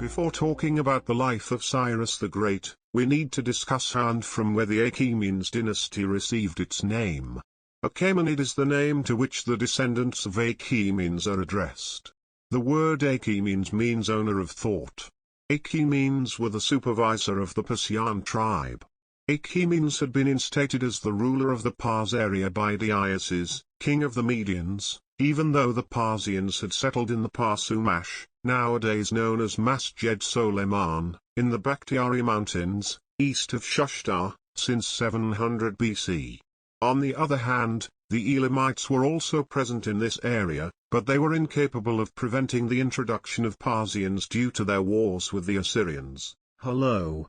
Before talking about the life of Cyrus the Great, we need to discuss how and from where the Achaemenid dynasty received its name. Achaemenid is the name to which the descendants of Achaemens are addressed. The word Achaemenid means owner of thought. Achaemens were the supervisor of the Persian tribe. Achaemens had been instated as the ruler of the Pars area by Dionysus, king of the Medians, even though the Parsians had settled in the Parsumash, nowadays known as Masjed Soleiman, in the Bakhtiari Mountains, east of Shushtar, since 700 BC. On the other hand, the Elamites were also present in this area, but they were incapable of preventing the introduction of Parsians due to their wars with the Assyrians. Hello.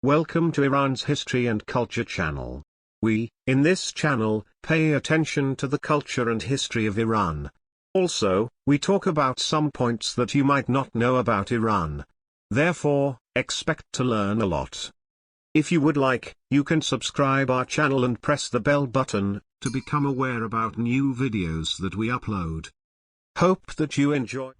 Welcome to Iran's History and Culture channel. We, in this channel, pay attention to the culture and history of Iran. Also, we talk about some points that you might not know about Iran. Therefore, expect to learn a lot. If you would like, you can subscribe our channel and press the bell button, to become aware about new videos that we upload. Hope that you enjoy.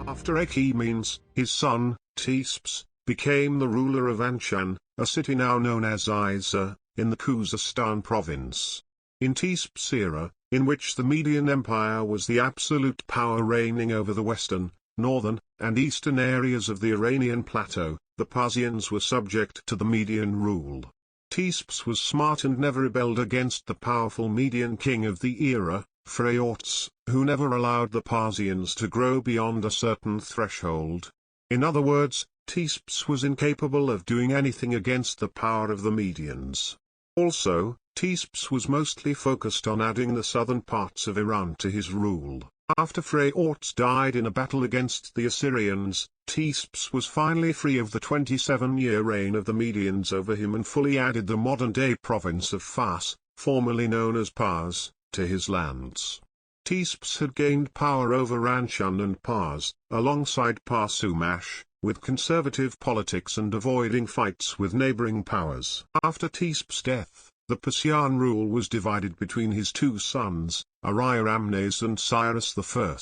After Achaemenes, his son, Ctesippus, became the ruler of Anshan, a city now known as Isa, in the Khuzestan province. In Ctesippus' era, in which the Median Empire was the absolute power reigning over the western, northern, and eastern areas of the Iranian plateau, the Parsians were subject to the Median rule. Ctesippus was smart and never rebelled against the powerful Median king of the era, Phraates, who never allowed the Parsians to grow beyond a certain threshold. In other words, Ctesippus was incapable of doing anything against the power of the Medians. Also, Ctesippus was mostly focused on adding the southern parts of Iran to his rule. After Phraates died in a battle against the Assyrians, Ctesippus was finally free of the 27-year reign of the Medians over him and fully added the modern-day province of Fars, formerly known as Pars, to his lands. Ctesippus had gained power over Anshan and Pars, alongside Parsumash, with conservative politics and avoiding fights with neighboring powers. After Ctesippus' death, the Persian rule was divided between his two sons, Ariaramnes and Cyrus I.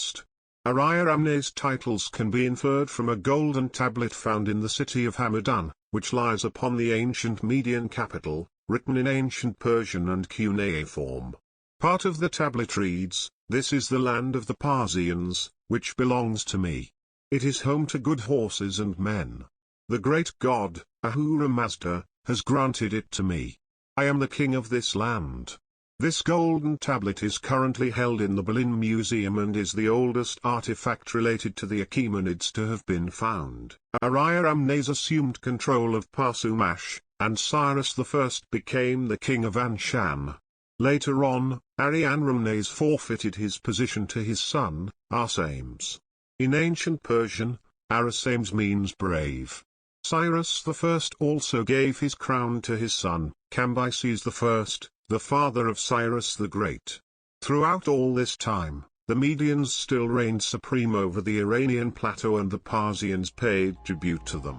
Ariaramnes' titles can be inferred from a golden tablet found in the city of Hamadan, which lies upon the ancient Median capital, written in ancient Persian and cuneiform. Part of the tablet reads, "This is the land of the Parsians, which belongs to me. It is home to good horses and men. The great god, Ahura Mazda, has granted it to me. I am the king of this land." This golden tablet is currently held in the Berlin Museum and is the oldest artifact related to the Achaemenids to have been found. Ariaramnes assumed control of Parsumash, and Cyrus I became the king of Anshan. Later on, Ariaramnes forfeited his position to his son, Arsames. In ancient Persian, Arsames means brave. Cyrus I also gave his crown to his son, Cambyses I, the father of Cyrus the Great. Throughout all this time, the Medians still reigned supreme over the Iranian plateau and the Parsians paid tribute to them.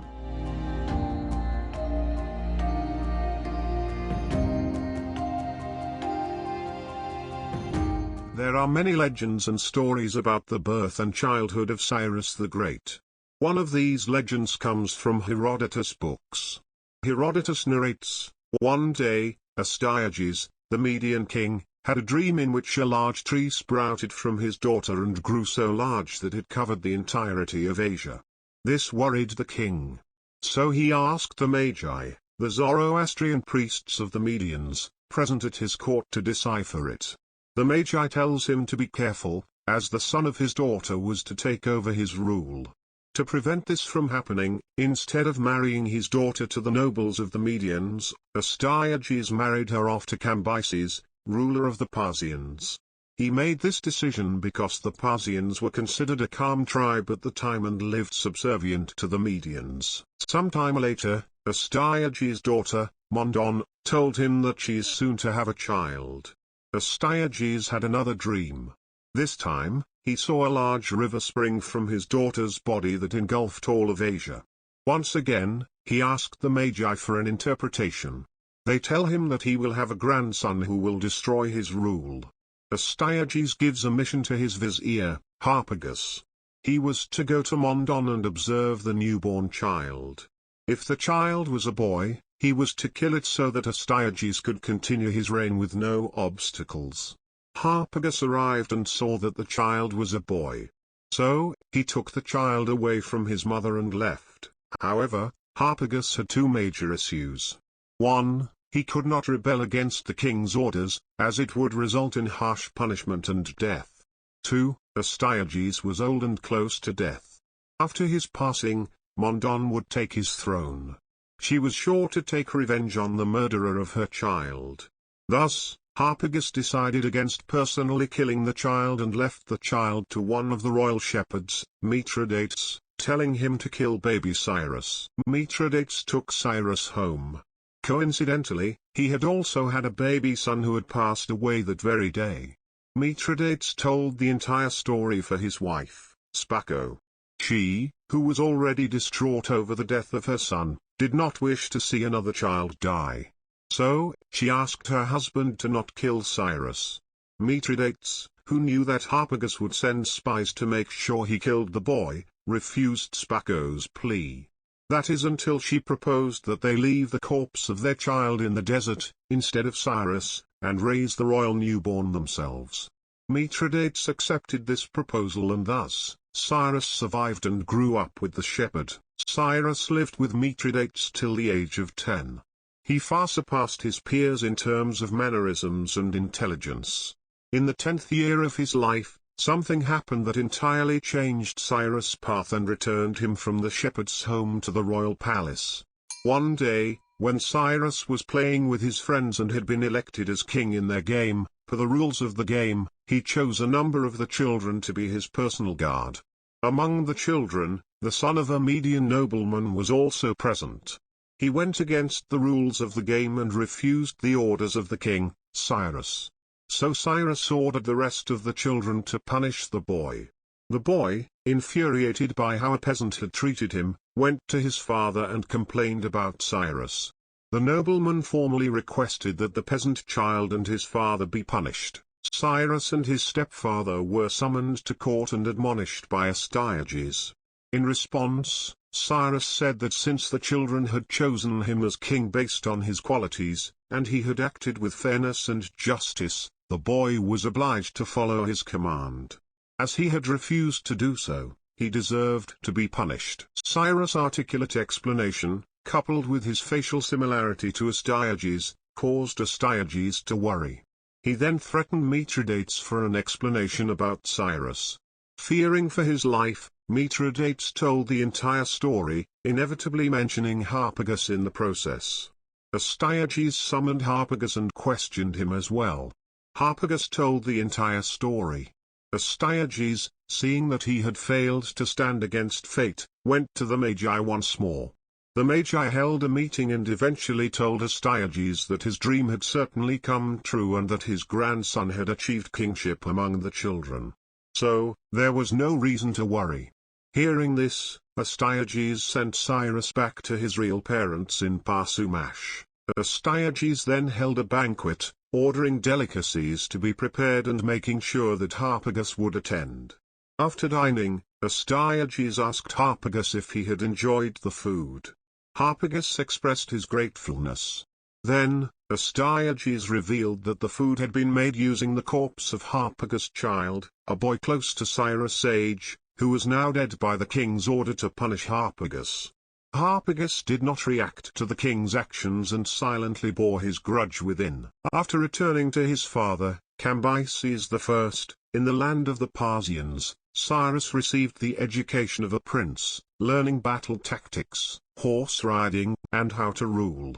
There are many legends and stories about the birth and childhood of Cyrus the Great. One of these legends comes from Herodotus' books. Herodotus narrates, one day, Astyages, the Median king, had a dream in which a large tree sprouted from his daughter and grew so large that it covered the entirety of Asia. This worried the king. So he asked the Magi, the Zoroastrian priests of the Medians, present at his court to decipher it. The Magi tells him to be careful, as the son of his daughter was to take over his rule. To prevent this from happening, instead of marrying his daughter to the nobles of the Medians, Astyages married her off to Cambyses, ruler of the Parsians. He made this decision because the Parsians were considered a calm tribe at the time and lived subservient to the Medians. Sometime later, Astyages' daughter, Mondon, told him that she is soon to have a child. Astyages had another dream. This time, he saw a large river spring from his daughter's body that engulfed all of Asia. Once again, he asked the Magi for an interpretation. They tell him that he will have a grandson who will destroy his rule. Astyages gives a mission to his vizier, Harpagus. He was to go to Mondon and observe the newborn child. If the child was a boy, he was to kill it so that Astyages could continue his reign with no obstacles. Harpagus arrived and saw that the child was a boy. So, he took the child away from his mother and left. However, Harpagus had two major issues. 1. He could not rebel against the king's orders, as it would result in harsh punishment and death. 2. Astyages was old and close to death. After his passing, Mondon would take his throne. She was sure to take revenge on the murderer of her child. Thus, Harpagus decided against personally killing the child and left the child to one of the royal shepherds, Mithridates, telling him to kill baby Cyrus. Mithridates took Cyrus home. Coincidentally, he had also had a baby son who had passed away that very day. Mithridates told the entire story for his wife, Spako. She, who was already distraught over the death of her son, did not wish to see another child die. So, she asked her husband to not kill Cyrus. Mithridates, who knew that Harpagus would send spies to make sure he killed the boy, refused Spako's plea. That is until she proposed that they leave the corpse of their child in the desert, instead of Cyrus, and raise the royal newborn themselves. Mithridates accepted this proposal and thus, Cyrus survived and grew up with the shepherd. Cyrus lived with Mithridates till the age of 10. He far surpassed his peers in terms of mannerisms and intelligence. In the 10th year of his life, something happened that entirely changed Cyrus' path and returned him from the shepherd's home to the royal palace. One day, when Cyrus was playing with his friends and had been elected as king in their game, for the rules of the game, he chose a number of the children to be his personal guard. Among the children, the son of a Median nobleman was also present. He went against the rules of the game and refused the orders of the king, Cyrus. So Cyrus ordered the rest of the children to punish the boy. The boy, infuriated by how a peasant had treated him, went to his father and complained about Cyrus. The nobleman formally requested that the peasant child and his father be punished. Cyrus and his stepfather were summoned to court and admonished by Astyages. In response, Cyrus said that since the children had chosen him as king based on his qualities, and he had acted with fairness and justice, the boy was obliged to follow his command. As he had refused to do so, he deserved to be punished. Cyrus' articulate explanation, coupled with his facial similarity to Astyages, caused Astyages to worry. He then threatened Mithridates for an explanation about Cyrus. Fearing for his life, Mithridates told the entire story, inevitably mentioning Harpagus in the process. Astyages summoned Harpagus and questioned him as well. Harpagus told the entire story. Astyages, seeing that he had failed to stand against fate, went to the Magi once more. The Magi held a meeting and eventually told Astyages that his dream had certainly come true and that his grandson had achieved kingship among the children. So, there was no reason to worry. Hearing this, Astyages sent Cyrus back to his real parents in Parsumash. Astyages then held a banquet, ordering delicacies to be prepared and making sure that Harpagus would attend. After dining, Astyages asked Harpagus if he had enjoyed the food. Harpagus expressed his gratefulness. Then, Astyages revealed that the food had been made using the corpse of Harpagus' child, a boy close to Cyrus' age, who was now dead by the king's order to punish Harpagus. Harpagus did not react to the king's actions and silently bore his grudge within. After returning to his father, Cambyses I, in the land of the Parthians, Cyrus received the education of a prince, learning battle tactics, horse riding, and how to rule.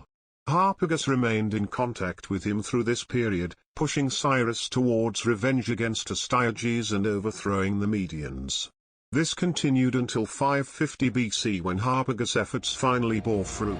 Harpagus remained in contact with him through this period, pushing Cyrus towards revenge against Astyages and overthrowing the Medians. This continued until 550 BC when Harpagus' efforts finally bore fruit.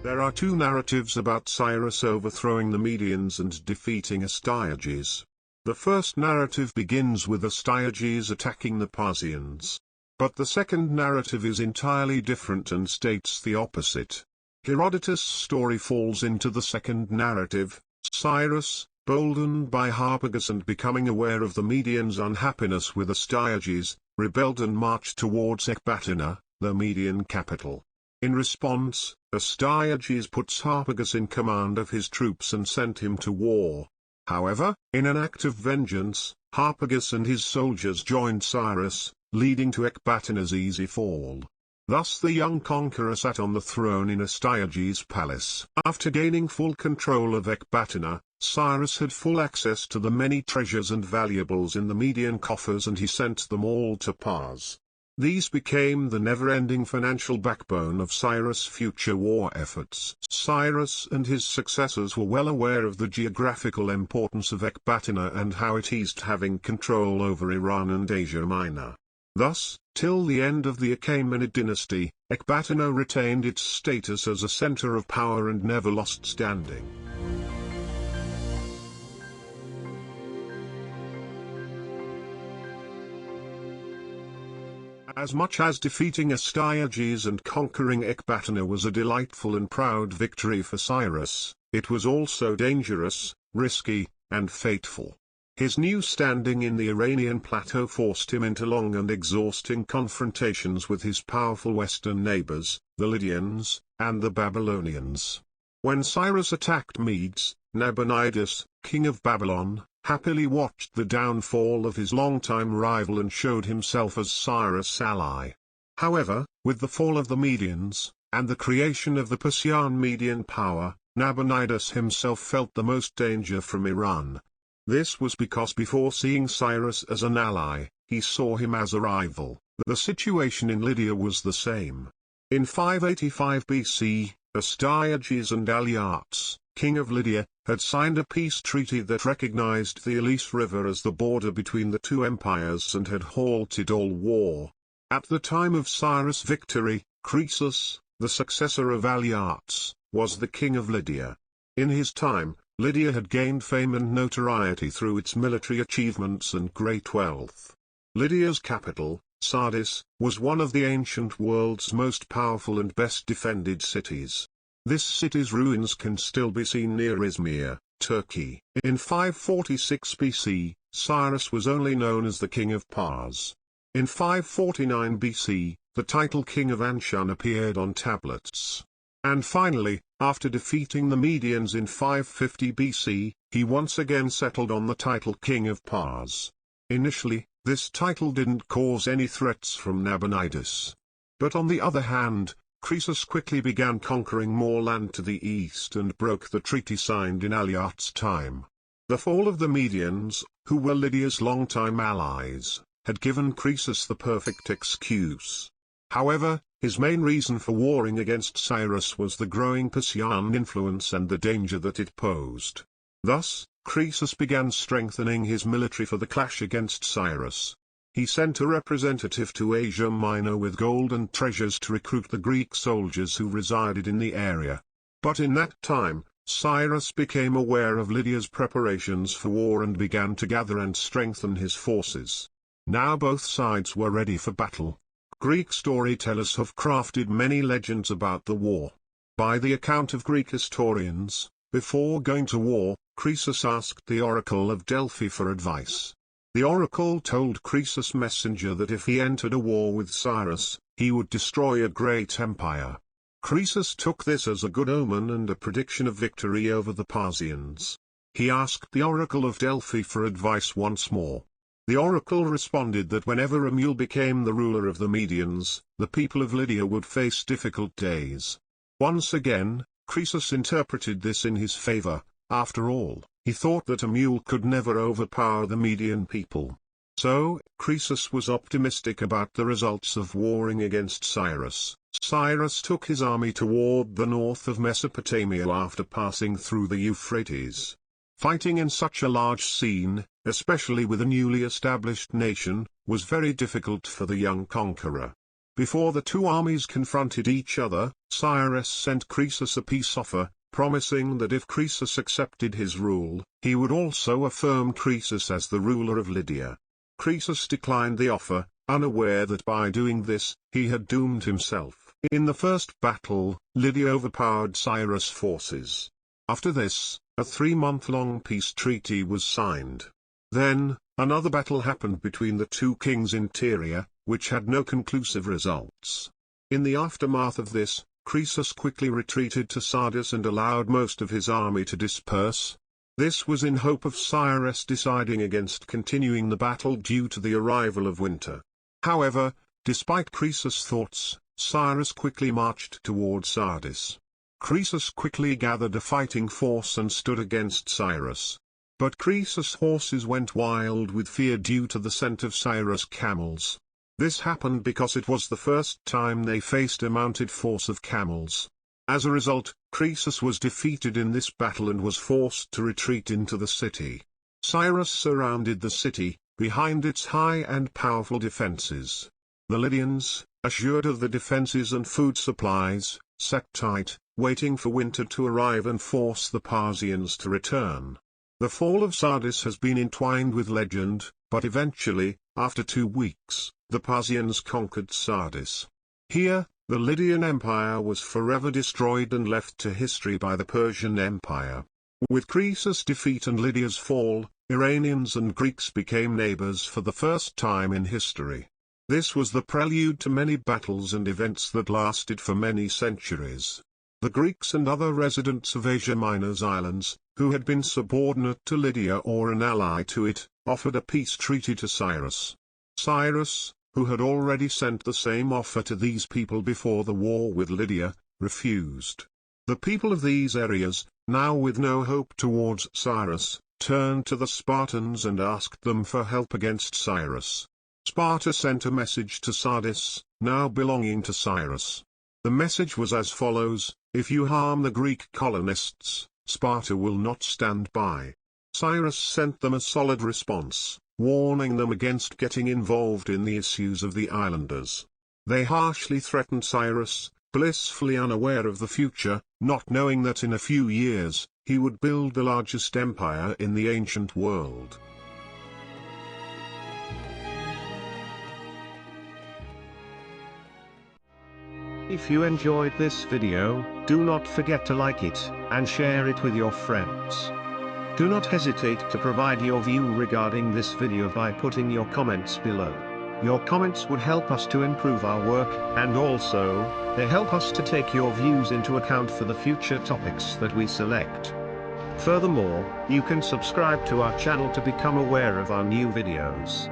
There are two narratives about Cyrus overthrowing the Medians and defeating Astyages. The first narrative begins with Astyages attacking the Parthians. But the second narrative is entirely different and states the opposite. Herodotus' story falls into the second narrative. Cyrus, boldened by Harpagus and becoming aware of the Medians' unhappiness with Astyages, rebelled and marched towards Ecbatana, the Median capital. In response, Astyages puts Harpagus in command of his troops and sent him to war. However, in an act of vengeance, Harpagus and his soldiers joined Cyrus, leading to Ecbatana's easy fall. Thus the young conqueror sat on the throne in Astyages' palace. After gaining full control of Ecbatana, Cyrus had full access to the many treasures and valuables in the Median coffers, and he sent them all to Pars. These became the never-ending financial backbone of Cyrus' future war efforts. Cyrus and his successors were well aware of the geographical importance of Ecbatana and how it eased having control over Iran and Asia Minor. Thus, till the end of the Achaemenid dynasty, Ecbatana retained its status as a center of power and never lost standing. As much as defeating Astyages and conquering Ecbatana was a delightful and proud victory for Cyrus, it was also dangerous, risky, and fateful. His new standing in the Iranian plateau forced him into long and exhausting confrontations with his powerful western neighbors, the Lydians, and the Babylonians. When Cyrus attacked Medes, Nabonidus, king of Babylon, happily watched the downfall of his longtime rival and showed himself as Cyrus' ally. However, with the fall of the Medians, and the creation of the Persian Median power, Nabonidus himself felt the most danger from Iran. This was because before seeing Cyrus as an ally, he saw him as a rival. The situation in Lydia was the same. In 585 BC, Astyages and Alyattes, king of Lydia, had signed a peace treaty that recognized the Elis River as the border between the two empires and had halted all war. At the time of Cyrus' victory, Croesus, the successor of Alyattes, was the king of Lydia. In his time, Lydia had gained fame and notoriety through its military achievements and great wealth. Lydia's capital, Sardis, was one of the ancient world's most powerful and best defended cities. This city's ruins can still be seen near Izmir, Turkey. In 546 BC, Cyrus was only known as the king of Pars. In 549 BC, the title king of Anshan appeared on tablets. And finally, after defeating the Medians in 550 BC, he once again settled on the title king of Pars. Initially, this title didn't cause any threats from Nabonidus. But on the other hand, Croesus quickly began conquering more land to the east and broke the treaty signed in Alyattes' time. The fall of the Medians, who were Lydia's longtime allies, had given Croesus the perfect excuse. However, his main reason for warring against Cyrus was the growing Persian influence and the danger that it posed. Thus, Croesus began strengthening his military for the clash against Cyrus. He sent a representative to Asia Minor with gold and treasures to recruit the Greek soldiers who resided in the area. But in that time, Cyrus became aware of Lydia's preparations for war and began to gather and strengthen his forces. Now both sides were ready for battle. Greek storytellers have crafted many legends about the war. By the account of Greek historians, before going to war, Croesus asked the oracle of Delphi for advice. The oracle told Croesus' messenger that if he entered a war with Cyrus, he would destroy a great empire. Croesus took this as a good omen and a prediction of victory over the Parthians. He asked the oracle of Delphi for advice once more. The oracle responded that whenever a mule became the ruler of the Medians, the people of Lydia would face difficult days. Once again, Croesus interpreted this in his favor. After all, he thought that a mule could never overpower the Median people. So, Croesus was optimistic about the results of warring against Cyrus. Cyrus took his army toward the north of Mesopotamia after passing through the Euphrates. Fighting in such a large scene, especially with a newly established nation, was very difficult for the young conqueror. Before the two armies confronted each other, Cyrus sent Croesus a peace offer, promising that if Croesus accepted his rule, he would also affirm Croesus as the ruler of Lydia. Croesus declined the offer, unaware that by doing this, he had doomed himself. In the first battle, Lydia overpowered Cyrus' forces. After this, a 3-month-long peace treaty was signed. Then, another battle happened between the two kings in Tyria, which had no conclusive results. In the aftermath of this, Croesus quickly retreated to Sardis and allowed most of his army to disperse. This was in hope of Cyrus deciding against continuing the battle due to the arrival of winter. However, despite Croesus' thoughts, Cyrus quickly marched toward Sardis. Croesus quickly gathered a fighting force and stood against Cyrus. But Croesus' horses went wild with fear due to the scent of Cyrus' camels. This happened because it was the first time they faced a mounted force of camels. As a result, Croesus was defeated in this battle and was forced to retreat into the city. Cyrus surrounded the city, behind its high and powerful defenses. The Lydians, assured of the defenses and food supplies, sat tight, waiting for winter to arrive and force the Parthians to return. The fall of Sardis has been entwined with legend, but eventually, after 2 weeks, the Parthians conquered Sardis. Here, the Lydian Empire was forever destroyed and left to history by the Persian Empire. With Croesus' defeat and Lydia's fall, Iranians and Greeks became neighbors for the first time in history. This was the prelude to many battles and events that lasted for many centuries. The Greeks and other residents of Asia Minor's islands, who had been subordinate to Lydia or an ally to it, offered a peace treaty to Cyrus. Cyrus, who had already sent the same offer to these people before the war with Lydia, refused. The people of these areas, now with no hope towards Cyrus, turned to the Spartans and asked them for help against Cyrus. Sparta sent a message to Sardis, now belonging to Cyrus. The message was as follows: "If you harm the Greek colonists, Sparta will not stand by." Cyrus sent them a solid response, warning them against getting involved in the issues of the islanders. They harshly threatened Cyrus, blissfully unaware of the future, not knowing that in a few years, he would build the largest empire in the ancient world. If you enjoyed this video, do not forget to like it, and share it with your friends. Do not hesitate to provide your view regarding this video by putting your comments below. Your comments would help us to improve our work, and also, they help us to take your views into account for the future topics that we select. Furthermore, you can subscribe to our channel to become aware of our new videos.